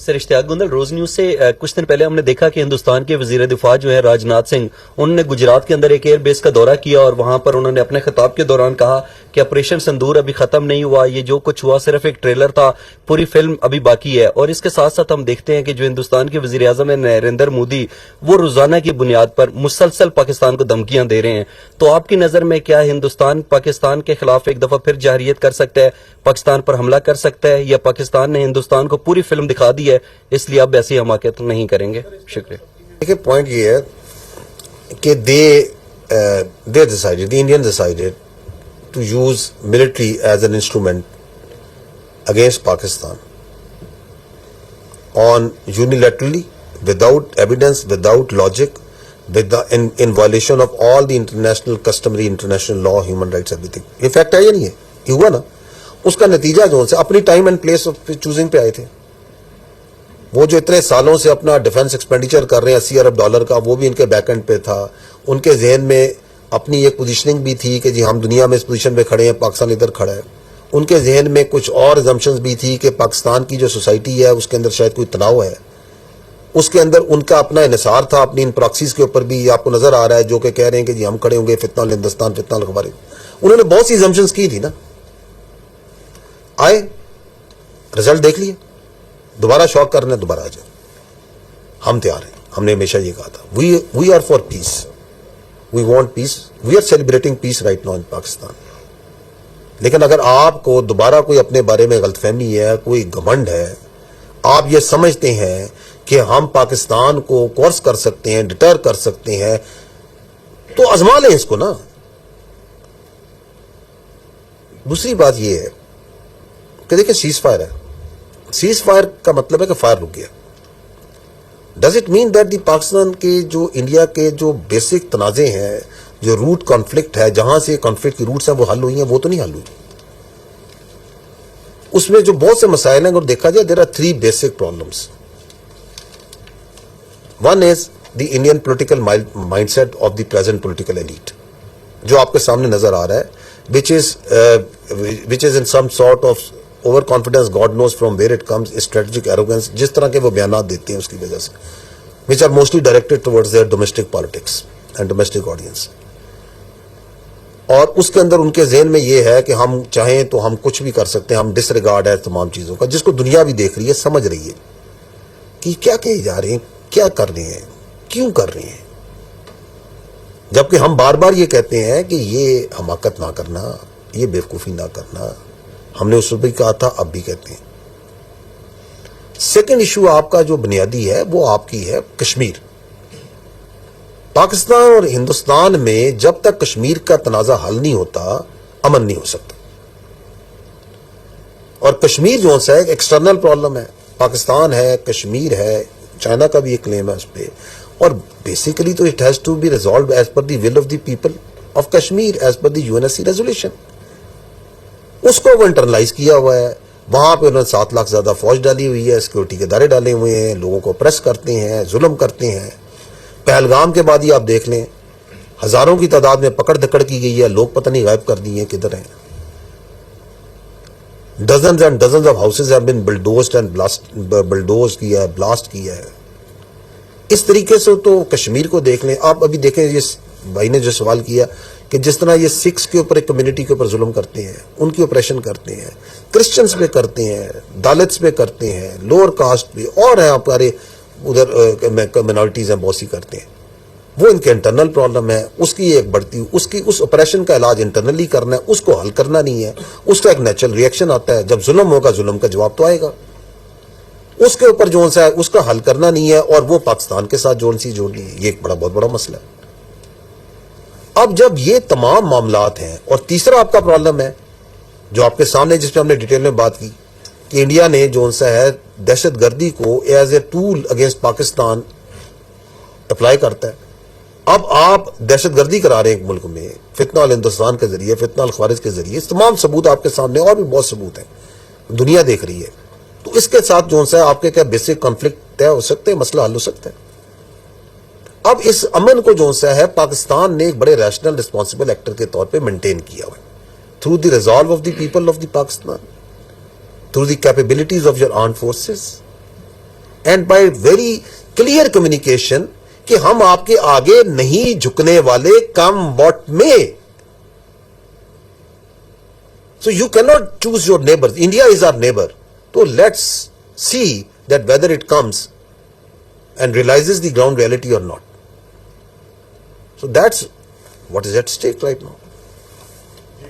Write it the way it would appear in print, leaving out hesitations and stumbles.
سر اشتیاق گندل، روز news سے کچھ دن پہلے ہم نے دیکھا کہ ہندوستان کے وزیر دفاع جو ہیں راجناتھ سنگھ، انہوں نے گجرات کے اندر ایک ایئر بیس کا دورہ کیا اور وہاں پر انہوں نے اپنے خطاب کے دوران کہا کہ آپریشن سندور ابھی ختم نہیں ہوا، یہ جو کچھ ہوا صرف ایک ٹریلر تھا، پوری فلم ابھی باقی ہے۔ اور اس کے ساتھ ساتھ ہم دیکھتے ہیں کہ جو ہندوستان کے وزیر اعظم ہیں نریندر مودی، وہ روزانہ کی بنیاد پر مسلسل پاکستان کو دھمکیاں دے رہے ہیں۔ تو آپ کی نظر میں کیا ہندوستان پاکستان کے خلاف ایک دفعہ پھر جارحیت کر سکتا ہے، پاکستان پر حملہ کر سکتا ہے، یا پاکستان نے ہندوستان کو پوری فلم دکھا دی ہے اس لیے اب ایسی حماقت نہیں کریں گے؟ شکریہ۔ دیکھیے پوائنٹ یہ ہے کہ they decided, the Indians decided to use military as an instrument against Pakistan on unilaterally, without evidence, without logic, in violation of all the international customary, international law, human rights, everything. یہ fact ہے یا نہیں ہے؟ یہ ہوا نا۔ اس کا نتیجہ جو سے اپنی time and place of choosing پہ آئے تھے۔ وہ جو اتنے سالوں سے اپنا ڈیفنس ایکسپینڈیچر کر رہے ہیں $80 ارب کا، وہ بھی ان کے بیک اینڈ پہ تھا۔ ان کے ذہن میں اپنی ایک پوزیشننگ بھی تھی کہ جی ہم دنیا میں اس پوزیشن پہ کھڑے ہیں، پاکستان ادھر کھڑا ہے۔ ان کے ذہن میں کچھ اور ایزمپشنز بھی تھی کہ پاکستان کی جو سوسائٹی ہے اس کے اندر شاید کوئی تناؤ ہے۔ اس کے اندر ان کا اپنا انحصار تھا اپنی ان پراکسیز کے اوپر بھی، آپ کو نظر آ رہا ہے، جو کہ کہہ رہے ہیں کہ جی ہم کھڑے ہوں گے فتنہ الہندوستان، فتنہ الخوارج۔ انہوں نے بہت سی ایزمپشنز کی تھی نا، آئے رزلٹ دیکھ لیے، دوبارہ شوق کرنا ہے دوبارہ آ جائے۔ ہم تیار ہیں، ہم نے ہمیشہ یہ کہا تھا، we are for peace, we want peace, we are celebrating peace right now in Pakistan. لیکن اگر آپ کو دوبارہ کوئی اپنے بارے میں غلط فہمی ہے، کوئی گھمنڈ ہے، آپ یہ سمجھتے ہیں کہ ہم پاکستان کو کورس کر سکتے ہیں، ڈٹر کر سکتے ہیں، تو آزما لیں اس کو نا۔ دوسری بات یہ ہے کہ دیکھیں سیز فائر ہے، سیز فائر کا مطلب ہے کہ فائر رک گیا۔ Does it mean that the Pakistan کے جو انڈیا کے جو بیسک تنازع ہیں، جو روٹ کانفلکٹ ہے، جہاں سے کانفلکٹ کی روٹس ہیں وہ حل ہوئی ہیں، وہ تو نہیں حل ہوئی۔ اس میں جو بہت سے مسائل ہیں اگر دیکھا جائے، there are 3 basic problems. One is the Indian political mindset of the present political elite, جو آپ کے سامنے نظر آ رہا ہے، which is in some sort of over confidence, God knows from where it comes, strategic arrogance, جس طرح کے وہ بیانات دیتے ہیں اس کی وجہ سے، which are mostly directed towards their domestic politics and domestic audience۔ اور اس کے اندر ان کے ذہن میں یہ ہے کہ ہم چاہیں تو ہم کچھ بھی کر سکتے ہیں، ہم ڈس ریگارڈ ہے تمام چیزوں کا، جس کو دنیا بھی دیکھ رہی ہے، سمجھ رہی ہے کہ کیا کہے جا رہے ہیں، کیا کر رہے ہیں، کیوں کر رہے ہیں۔ جبکہ ہم بار بار یہ کہتے ہیں کہ یہ حماقت نہ کرنا، یہ بیوقوفی نہ کرنا، ہم نے اس وقت بھی کہا تھا، اب بھی کہتے ہیں۔ سیکنڈ ایشو آپ کا جو بنیادی ہے وہ آپ کی ہے کشمیر۔ پاکستان اور ہندوستان میں جب تک کشمیر کا تنازع حل نہیں ہوتا، امن نہیں ہو سکتا۔ اور کشمیر جو ہے ایک ایکسٹرنل پرابلم ہے، پاکستان ہے، کشمیر ہے، چائنا کا بھی ایک کلیم ہے اس پہ، اور بیسیکلی تو it has to be resolved as per the will of the people of Kashmir, as per the UNSC resolution. اس کو وہ انٹرنلائز کیا ہوا ہے، وہاں پہ انہوں نے 7 لاکھ زیادہ فوج ڈالی ہوئی ہے، سیکورٹی کے ادارے ڈالے ہوئے ہیں، لوگوں کو پریس کرتے ہیں، ظلم کرتے ہیں۔ پہلگام کے بعد ہی آپ دیکھ لیں، ہزاروں کی تعداد میں پکڑ دھکڑ کی گئی ہے، لوگ پتہ نہیں غائب کر دیے ہیں، کدھر ہیں۔ Dozens and dozens of houses have been bulldozed and bulldoze کیا ہے، بلاسٹ کیا ہے۔ اس طریقے سے تو کشمیر کو دیکھ لیں آپ۔ ابھی دیکھیں جس بھائی نے جو سوال کیا کہ جس طرح یہ سکھس کے اوپر ایک کمیونٹی کے اوپر ظلم کرتے ہیں، ان کی آپریشن کرتے ہیں، کرسچنز پہ کرتے ہیں، دالتس پہ کرتے ہیں، لوور کاسٹ پہ، اور ہیں آپ سارے ادھر منارٹیز ہیں بہت سی کرتے ہیں، وہ ان کے انٹرنل پرابلم ہے۔ اس کی ایک بڑھتی اس آپریشن کا علاج انٹرنلی کرنا ہے، اس کو حل کرنا نہیں ہے۔ اس کا ایک نیچرل ریئیکشن آتا ہے، جب ظلم ہوگا ظلم کا جواب تو آئے گا، اس کے اوپر جو ہے اس کا حل کرنا نہیں ہے، اور وہ پاکستان کے ساتھ جوڑ لی ہے۔ یہ ایک بہت بڑا مسئلہ ہے۔ اب جب یہ تمام معاملات ہیں، اور تیسرا آپ کا پرابلم ہے جو آپ کے سامنے، جس پہ ہم نے ڈیٹیل میں بات کی، کہ انڈیا نے جو ہے دہشت گردی کو as a tool against Pakistan apply کرتا ہے۔ اب آپ دہشت گردی کرا رہے ہیں ایک ملک میں، فتنہ الہندوستان کے ذریعے، فتنہ الخوارج کے ذریعے، تمام ثبوت آپ کے سامنے، اور بھی بہت ثبوت ہیں، دنیا دیکھ رہی ہے۔ تو اس کے ساتھ جو ہے آپ کے کیا بیسک کانفلکٹ طے ہو سکتے ہیں، مسئلہ حل ہو سکتا ہے۔ اب اس امن کو جو ہے پاکستان نے ایک بڑے ریشنل ریسپانسبل ایکٹر کے طور پہ مینٹین کیا ہوا ہے، through the resolve of the people of the Pakistan, through the capabilities of your armed forces, and by very clear communication کہ ہم آپ کے آگے نہیں جھکنے والے کم واٹ میں. So you cannot choose your neighbors. India is our neighbor. So let's see that whether it comes and realizes the ground reality or not. So that's what is at stake right now.